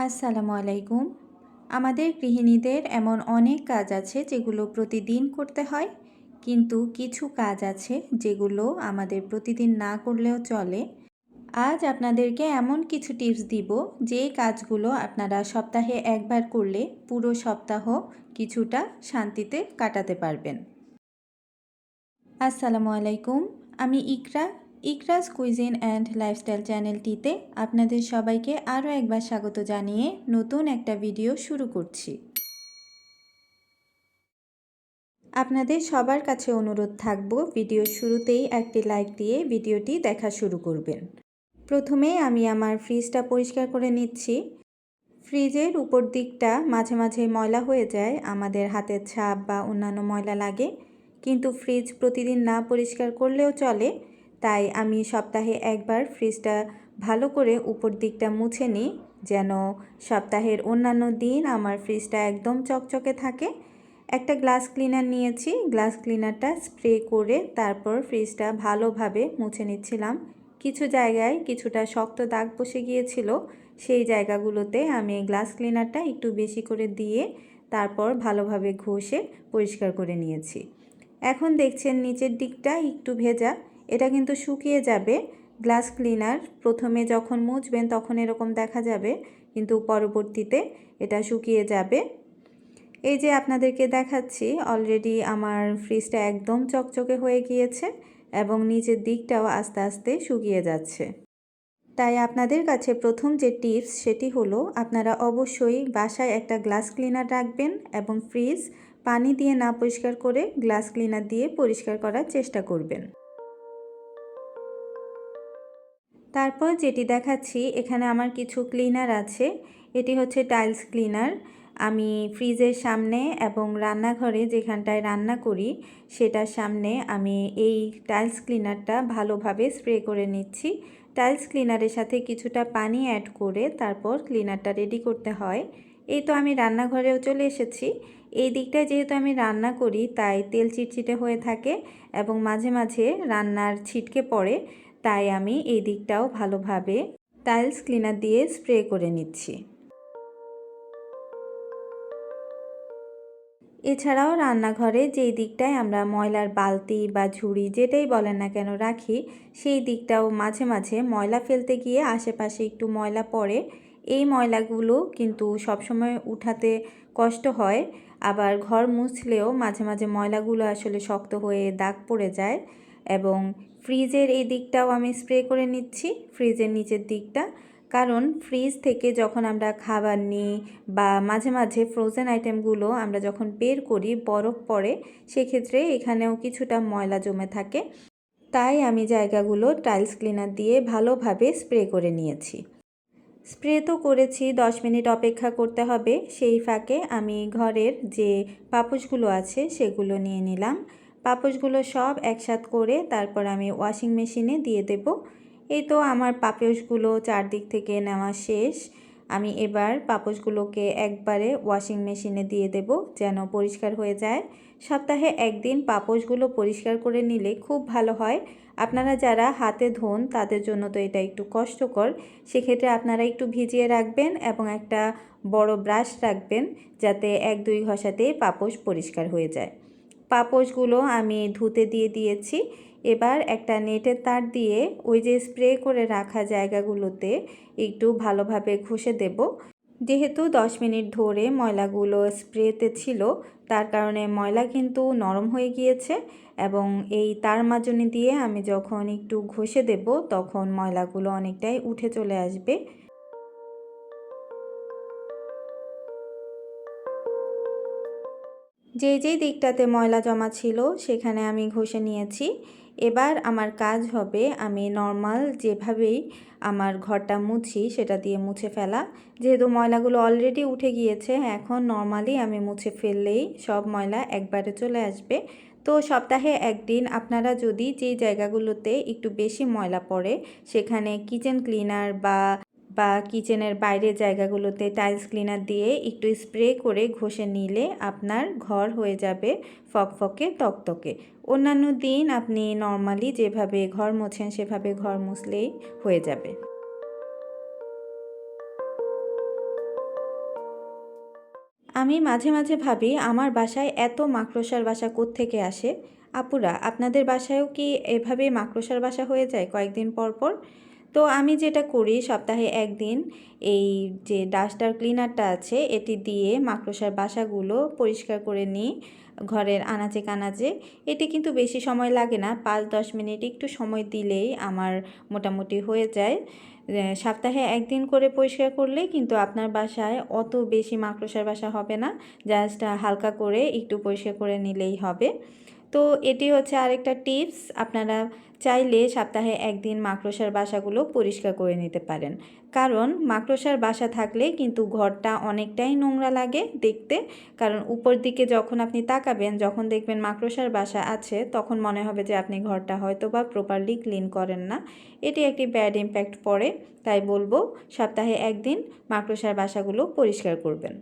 আসসালামু আলাইকুম। আমাদের গৃহিণীদের এমন অনেক কাজ আছে যেগুলো প্রতিদিন করতে হয়, কিন্তু কিছু কাজ আছে যেগুলো আমাদের প্রতিদিন না করলেও চলে। আজ আপনাদেরকে এমন কিছু টিপস দিব যে কাজগুলো আপনারা সপ্তাহে একবার করলে পুরো সপ্তাহ কিছুটা শান্তিতে কাটাতে পারবেন। আসসালামু আলাইকুম। আমি ইকরাজ কুইজিন অ্যান্ড লাইফস্টাইল চ্যানেলটিতে আপনাদের সবাইকে আরও একবার স্বাগত জানিয়ে নতুন একটা ভিডিও শুরু করছি। আপনাদের সবার কাছে অনুরোধ থাকবো ভিডিওর শুরুতেই একটি লাইক দিয়ে ভিডিওটি দেখা শুরু করবেন। প্রথমে আমি আমার ফ্রিজটা পরিষ্কার করে নিচ্ছি। ফ্রিজের উপর দিকটা মাঝে মাঝে ময়লা হয়ে যায়, আমাদের হাতের ছাপ বা অন্যান্য ময়লা লাগে, কিন্তু ফ্রিজ প্রতিদিন না পরিষ্কার করলেও চলে। তাই আমি সপ্তাহে একবার ফ্রিজটা ভালো করে উপর দিকটা মুছে নিই, যেন সপ্তাহের অন্যান্য দিন আমার ফ্রিজটা একদম চকচকে থাকে। একটা গ্লাস ক্লিনার নিয়েছি, গ্লাস ক্লিনারটা স্প্রে করে তারপর ফ্রিজটা ভালোভাবে মুছে নিচ্ছিলাম। কিছু জায়গায় কিছুটা শক্ত দাগ বসে গিয়েছিল, সেই জায়গাগুলোতে আমি গ্লাস ক্লিনারটা একটু বেশি করে দিয়ে তারপর ভালোভাবে ঘষে পরিষ্কার করে নিয়েছি। এখন দেখছেন নিচের দিকটা একটু ভেজা, এটা কিন্তু শুকিয়ে যাবে। গ্লাস ক্লিনার প্রথমে যখন মুছবেন তখন এরকম দেখা যাবে, কিন্তু পরবর্তীতে এটা শুকিয়ে যাবে। এই যে আপনাদেরকে দেখাচ্ছি, অলরেডি আমার ফ্রিজটা একদম চকচকে হয়ে গিয়েছে এবং নিচের দিকটাও আস্তে আস্তে শুকিয়ে যাচ্ছে। তাই আপনাদের কাছে প্রথম যে টিপস সেটি হলো, আপনারা অবশ্যই বাসায় একটা গ্লাস ক্লিনার রাখবেন এবং ফ্রিজ পানি দিয়ে না পরিষ্কার করে গ্লাস ক্লিনার দিয়ে পরিষ্কার করার চেষ্টা করবেন। তারপর যেটি দেখাচ্ছি, এখানে আমার কিছু ক্লিনার আছে। এটি হচ্ছে টাইলস ক্লিনার। আমি ফ্রিজের সামনে এবং রান্নাঘরে যেখানটায় রান্না করি সেটার সামনে আমি এই টাইলস ক্লিনারটা ভালোভাবে স্প্রে করে নিচ্ছি। টাইলস ক্লিনারের সাথে কিছুটা পানি অ্যাড করে তারপর ক্লিনারটা রেডি করতে হয়। এই তো আমি রান্নাঘরেও চলে এসেছি। এই দিকটায় যেহেতু আমি রান্না করি তাই তেল চিটচিটে হয়ে থাকে এবং মাঝে মাঝে রান্নার ছিটকে পড়ে, তাই আমি এই দিকটাও ভালোভাবে টাইলস ক্লিনার দিয়ে স্প্রে করে নিচ্ছি। এছাড়াও রান্নাঘরে যেই দিকটায় আমরা ময়লার বালতি বা ঝুড়ি যেটাই বলেন না কেন রাখি, সেই দিকটাও মাঝে মাঝে ময়লা ফেলতে গিয়ে আশেপাশে একটু ময়লা পড়ে। এই ময়লাগুলো কিন্তু সবসময় উঠাতে কষ্ট হয়, আবার ঘর মুছলেও মাঝে মাঝে ময়লাগুলো আসলে শক্ত হয়ে দাগ পড়ে যায়। এবং ফ্রিজের এই দিকটাও আমি স্প্রে করে নিচ্ছি, ফ্রিজের নিচের দিকটা, কারণ ফ্রিজ থেকে যখন আমরা খাবার নিই বা মাঝে মাঝে ফ্রোজেন আইটেমগুলো আমরা যখন বের করি বরফ পড়ে, সেক্ষেত্রে এখানেও কিছুটা ময়লা জমে থাকে। তাই আমি জায়গাগুলো টাইলস ক্লিনার দিয়ে ভালোভাবে স্প্রে করে নিয়েছি। স্প্রে তো করেছি, 10 মিনিট অপেক্ষা করতে হবে। সেই ফাঁকে আমি ঘরের যে পাপোশগুলো আছে সেগুলো নিয়ে নিলাম। পাপোশগুলো সব একসাথ করে তারপর আমি ওয়াশিং মেশিনে দিয়ে দেব। এই তো আমার পাপোশগুলো চারদিক থেকে নেওয়া শেষ। আমি এবার পাপোশগুলোকে একবারে ওয়াশিং মেশিনে দিয়ে দেব যেন পরিষ্কার হয়ে যায়। সপ্তাহে একদিন পাপোশগুলো পরিষ্কার করে নিলে খুব ভালো হয়। আপনারা যারা হাতে ধোন তাদের জন্য তো এটা একটু কষ্টকর, সেক্ষেত্রে আপনারা একটু ভিজিয়ে রাখবেন এবং একটা বড় ব্রাশ রাখবেন যাতে 1-2 ঘষাতেই পাপোশ পরিষ্কার হয়ে যায়। পাপোশগুলো আমি ধুতে দিয়ে দিয়েছি। এবার একটা নেটের তার দিয়ে ওই যে স্প্রে করে রাখা জায়গাগুলোতে একটু ভালোভাবে ঘষে দেব। যেহেতু 10 মিনিট ধরে ময়লাগুলো স্প্রেতে ছিল, তার কারণে ময়লা কিন্তু নরম হয়ে গিয়েছে এবং এই তার মাজনি দিয়ে আমি যখন একটু ঘষে দেব তখন ময়লাগুলো অনেকটাই উঠে চলে আসবে। যেই দিকটাতে ময়লা জমা ছিল সেখানে আমি ঘষে নিয়েছি। এবার আমার কাজ হবে আমি নর্মাল যেভাবেই আমার ঘরটা মুছি সেটা দিয়ে মুছে ফেলা। যেহেতু ময়লাগুলো অলরেডি উঠে গিয়েছে, এখন নর্মালি আমি মুছে ফেললেই সব ময়লা একবারে চলে আসবে। তো সপ্তাহে একদিন আপনারা যদি যেই জায়গাগুলোতে একটু বেশি ময়লা পড়ে সেখানে কিচেন ক্লিনার বা কিচেনের বাইরের জায়গাগুলোতে টাইলস ক্লিনার দিয়ে একটু স্প্রে করে ঘষে নিলে আপনার ঘর হয়ে যাবে ফকফকে তকতকে। অন্যান্য দিন আপনি নর্মালি যেভাবে ঘর মোছেন সেভাবে ঘর মুছলেই হয়ে যাবে। আমি মাঝে মাঝে ভাবি আমার বাসায় এত মাকড়সার বাসা কোত্থেকে আসে। আপুরা, আপনাদের বাসায়ও কি এভাবে মাকড়সার বাসা হয়ে যায় কয়েকদিন পর পর? তো আমি যেটা করি সপ্তাহে একদিন এই যে ডাস্টার ক্লিনারটা আছে এটি দিয়ে মাকড়সার বাসাগুলো পরিষ্কার করে নিই ঘরের আনাচে কানাচে। এটি কিন্তু বেশি সময় লাগে না, 5-10 মিনিট একটু সময় দিলেই আমার মোটামুটি হয়ে যায়। সপ্তাহে একদিন করে পরিষ্কার করলে কিন্তু আপনার বাসায় অত বেশি মাকড়সার বাসা হবে না। জাস্ট হালকা করে একটু পরিষ্কার করে নিলেই হবে। তো এটি হচ্ছে আরেকটা টিপস, আপনারা চাইলে সপ্তাহে একদিন মাকড়সার বাসাগুলো পরিষ্কার করে নিতে পারেন। কারণ মাকড়সার বাসা থাকলে কিন্তু ঘরটা অনেকটাই নোংরা লাগে দেখতে। কারণ উপর দিকে যখন আপনি তাকাবেন, যখন দেখবেন মাকড়সার বাসা আছে, তখন মনে হবে যে আপনি ঘরটা হয়তো বা প্রপারলি ক্লিন করেন না। এটি একটি ব্যাড ইম্প্যাক্ট পড়ে। তাই বলবো সপ্তাহে একদিন মাকড়সার বাসাগুলো পরিষ্কার করবেন।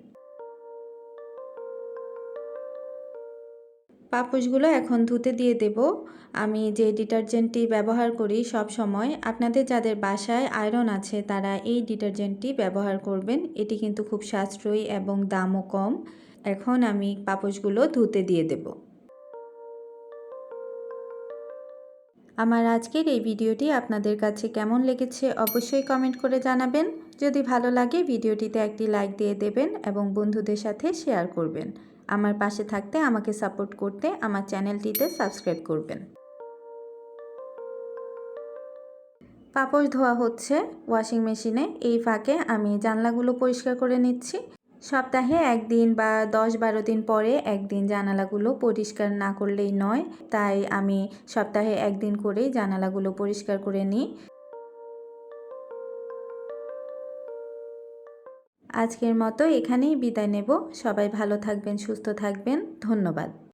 পাপোশগুলো এখন ধুতে দিয়ে দেব। আমি যে ডিটারজেন্টটি ব্যবহার করি সব সময়, আপনাদের যাদের বাসায় আয়রন আছে তারা এই ডিটারজেন্টটি ব্যবহার করবেন। এটি কিন্তু খুব সাশ্রয়ী এবং দামও কম। এখন আমি পাপোশগুলো ধুতে দিয়ে দেব। আমার আজকের এই ভিডিওটি আপনাদের কাছে কেমন লেগেছে অবশ্যই কমেন্ট করে জানাবেন। যদি ভালো লাগে ভিডিওটিতে একটি লাইক দিয়ে দেবেন এবং বন্ধুদের সাথে শেয়ার করবেন। আমার পাশে থাকতে, আমাকে সাপোর্ট করতে আমার চ্যানেলটিতে সাবস্ক্রাইব করবেন। পাপোশ ধোয়া হচ্ছে ওয়াশিং মেশিনে, এই ফাঁকে আমি জানলাগুলো পরিষ্কার করে নিচ্ছি। সপ্তাহে একদিন বা 10-12 দিন পরে একদিন জানালাগুলো পরিষ্কার না করলেই নয়, তাই আমি সপ্তাহে একদিন করেই জানালাগুলো পরিষ্কার করে নিই। আজকের মতো এখানেই বিদায় নেব। সবাই ভালো থাকবেন, সুস্থ থাকবেন। ধন্যবাদ।